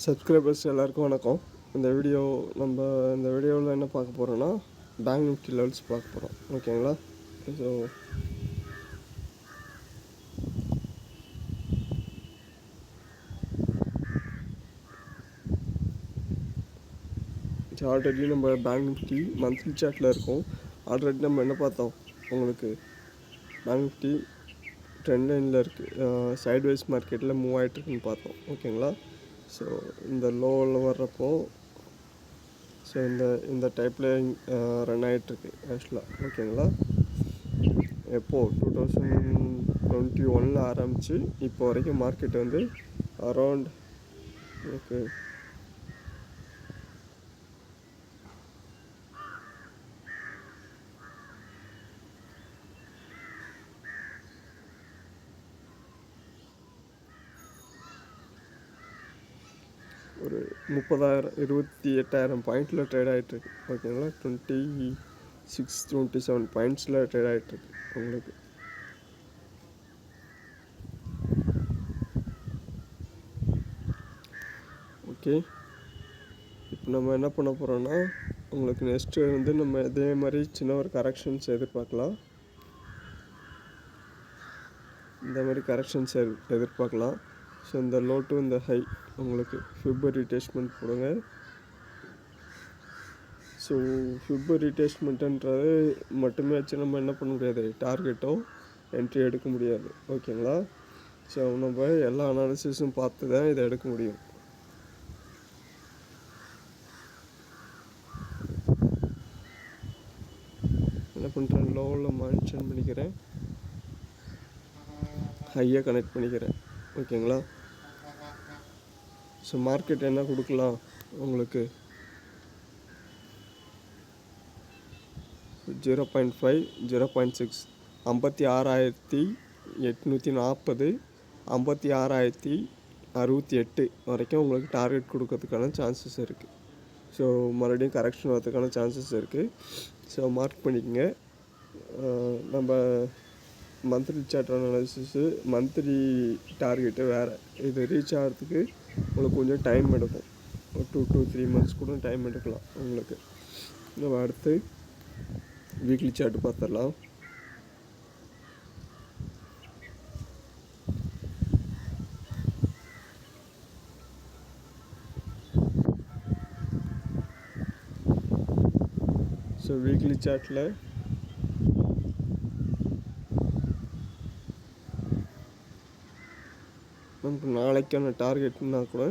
Subscribers எல்லாருக்கும் வணக்கம். இந்த வீடியோவில் என்ன பார்க்க போகிறோன்னா பேங்க் நிஃப்டி லெவல்ஸ் பார்க்க போகிறோம். ஓகேங்களா? ஸோ ஆல்ரெடி நம்ம பேங்க் நிஃப்டி மந்த்லி சார்ட்டில் இருக்கோம். ஆல்ரெடி நம்ம என்ன பார்த்தோம், உங்களுக்கு பேங்க் நிஃப்டி ட்ரெண்ட் லைனில் இருக்குது, சைட்வைஸ் மார்க்கெட்டில் மூவ் ஆகிட்டுருக்குன்னு பார்த்தோம். ஓகேங்களா? ஸோ இந்த லோவில் வர்றப்போ ஸோ இந்த டைப்பில் ரன் ஆகிட்டுருக்கு ஆக்சுவலாக. ஓகேங்களா? எப்போது 2021 ஆரம்பித்து இப்போ வரைக்கும் மார்க்கெட் வந்து அரௌண்ட் எனக்கு ஒரு 28,000 பாயிண்டில் ட்ரேட் ஆகிட்டுருக்கு. ஓகேங்களா? 27 பாயிண்ட்ஸில் ட்ரேட் ஆகிட்டுருக்கு உங்களுக்கு. ஓகே, இப்போ நம்ம என்ன பண்ண போகிறோன்னா, உங்களுக்கு நெக்ஸ்ட்டு வந்து நம்ம இதே மாதிரி சின்ன ஒரு கரெக்ஷன்ஸ் எதிர்பார்க்கலாம். இந்த மாதிரி கரெக்ஷன்ஸ் எதிர்பார்க்கலாம். ஸோ இந்த லோ டு இந்த ஹை உங்களுக்கு ஃபிப் ரீட்ரேஸ்மெண்ட் போடுங்க. ஸோ ஃபிப் ரீட்ரேஸ்மெண்ட்டுன்றது மட்டுமே வச்சு நம்ம என்ன பண்ண முடியாது, டார்கெட்டோ என்ட்ரி எடுக்க முடியாது. ஓகேங்களா? ஸோ நம்ம எல்லா அனாலிசிஸும் பார்த்து தான் இதை எடுக்க முடியும். என்ன பண்ணுறேன், லோவில் மென்ஷன் பண்ணிக்கிறேன், ஹையாக கனெக்ட் பண்ணிக்கிறேன். ஓகேங்களா? ஸோ மார்க்கெட் என்ன கொடுக்கலாம் உங்களுக்கு, 0.5 0.6 56,840 56,068 வரைக்கும் உங்களுக்கு டார்கெட் கொடுக்கறதுக்கான சான்சஸ் இருக்குது. ஸோ மறுபடியும் கரெக்ஷன் வரதுக்கான சான்சஸ் இருக்குது. ஸோ மார்க் பண்ணிக்கோங்க. நம்ம monthly chart analysis monthly target வேறு. இது ரீச் ஆகிறதுக்கு உங்களுக்கு கொஞ்சம் டைம் எடுக்கும். ஒரு 2 to 3 months கூட டைம் எடுக்கலாம் உங்களுக்கு. நம்ம அடுத்து வீக்லி சார்ட் பார்த்துடலாம். ஸோ வீக்லி சார்ட்டில் நமக்கு நாளைக்கான டார்கெட்னா கூட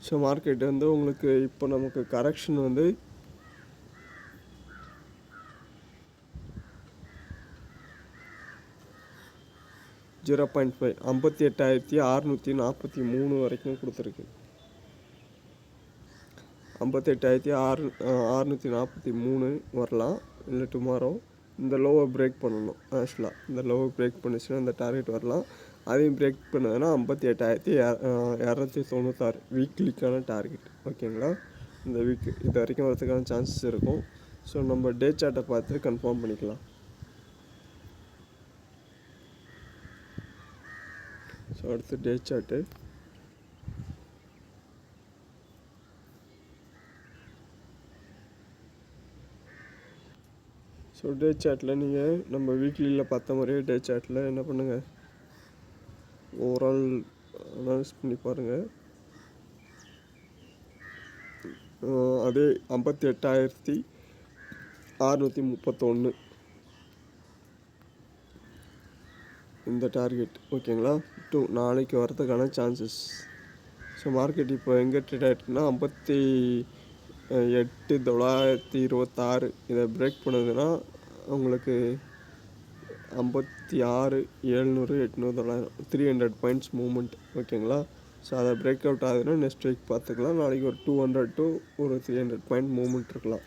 ஸோ மார்க்கெட் வந்து உங்களுக்கு இப்போ நமக்கு கரெக்ஷன் வந்து 0.5 58,643 வரைக்கும் கொடுத்துருக்கு. 58,643 வரலாம், இல்லை டுமாரோ இந்த லோவை பிரேக் பண்ணணும். ஆக்சுவலாக இந்த லோவை பிரேக் பண்ணிச்சுன்னா இந்த டார்கெட் வரலாம். அதையும் பிரேக் பண்ணதுன்னா 58,296 வீக்லிக்கான டார்கெட். ஓகேங்களா? இந்த வீக்கு இது வரைக்கும் வரதுக்கான சான்சஸ் இருக்கும். ஸோ நம்ம டே சார்ட்டை பார்த்து கன்ஃபார்ம் பண்ணிக்கலாம். ஸோ அடுத்து டே சார்ட்டு. ஸோ டே சார்ட்டில் நீங்கள் நம்ம வீக்லியில் பார்த்த மாதிரியே டே சார்ட்டில் என்ன பண்ணுங்கள், ஓவரால் அனலைஸ் பண்ணி பாருங்கள். அதே 58,631 இந்த டார்கெட். ஓகேங்களா? நாளைக்கு வரதுக்கான சான்சஸ். ஸோ மார்க்கெட் இப்போ எங்கே ட்ரேட் ஆகிட்டுன்னா 58,926 இதை பிரேக் பண்ணுதுன்னா உங்களுக்கு 56,700 800 900 300 பாயிண்ட்ஸ் மூவ்மெண்ட். ஓகேங்களா? ஸோ அதை பிரேக் அவுட் ஆகுதுன்னா நெக்ஸ்ட் வீக் பார்த்துக்கலாம். நாளைக்கு ஒரு 200 to ஒரு 300 பாயிண்ட் மூவ்மெண்ட் இருக்கலாம்.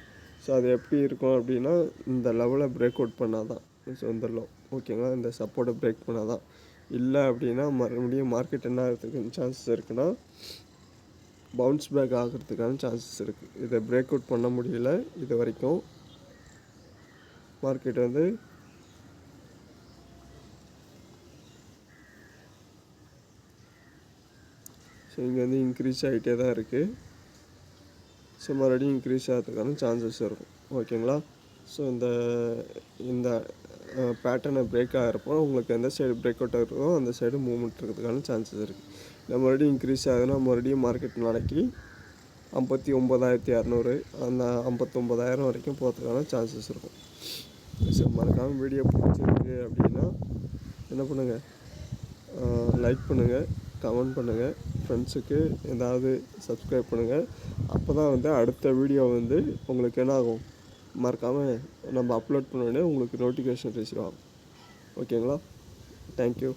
ஸோ அது எப்படி இருக்கும் அப்படின்னா இந்த லெவலை பிரேக் அவுட் பண்ணால் தான் வந்துடலாம். ஓகேங்களா, இந்த சப்போர்ட்டை பிரேக் பண்ணால் தான். இல்லை அப்படின்னா மறுபடியும் மார்க்கெட் என்ன ஆகிறதுக்கு சான்சஸ் இருக்குன்னா பவுன்ஸ் பேக் ஆகிறதுக்கான சான்சஸ் இருக்குது. இதை பிரேக் அவுட் பண்ண முடியல இது வரைக்கும். மார்க்கெட் வந்து ஸோ இங்கே வந்து இன்க்ரீஸ் ஆகிட்டே தான் இருக்குது. ஸோ மறுபடியும் இன்க்ரீஸ் ஆகிறதுக்கான சான்சஸ் இருக்கும். ஓகேங்களா, ஸோ இந்த பேட்டர்னை பிரேக் ஆகிறப்போ உங்களுக்கு எந்த சைடு பிரேக் அவுட் ஆகிறதோ அந்த சைடு மூவ்மெண்ட் இருக்கிறதுக்கான சான்சஸ் இருக்குது. இல்லை மறுபடியும் இன்க்ரீஸ் ஆகுதுன்னா மறுபடியும் மார்க்கெட் நாளைக்கு 59,200 அந்த 59,000 வரைக்கும் போகிறதுக்கான சான்சஸ் இருக்கும். ஸோ மறக்காமல் வீடியோ பிடிச்சிருக்கு அப்படின்னா என்ன பண்ணுங்கள், லைக் பண்ணுங்கள், கமெண்ட் பண்ணுங்கள், ஃப்ரெண்ட்ஸுக்கு ஏதாவது சப்ஸ்கிரைப் பண்ணுங்கள். அப்போ தான் வந்து அடுத்த வீடியோ வந்து உங்களுக்கு என்ன ஆகும், மறக்காமல் நம்ம அப்லோட் பண்ணோடனே உங்களுக்கு நோட்டிஃபிகேஷன் ரிசீவ் ஆகும். ஓகேங்களா, தேங்க்யூ.